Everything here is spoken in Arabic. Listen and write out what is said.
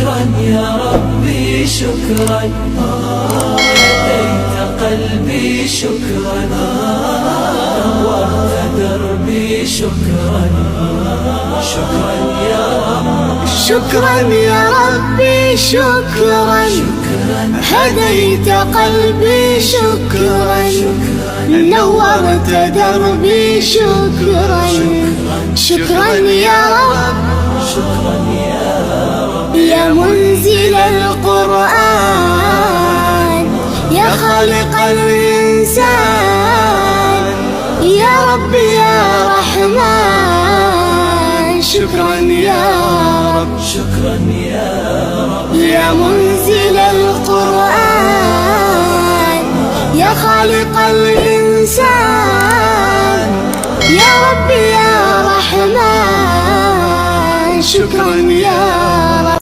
شكرا يا ربي شكرا، هديت قلبي شكرا، نورت دربي شكرا. شكرا يا رب، شكرا يا ربي شكرا، هديت قلبي شكرا، نورت دربي شكرا. شكرا يا رب، شكرا يا رب، يا منزل القرآن، يا خالق الإنسان، يا رب يا رحمن. شكرا يا رب، شكرا يا رب، يا منزل القرآن، يا خالق الإنسان، يا رب يا رحمن. شكرا يا رب.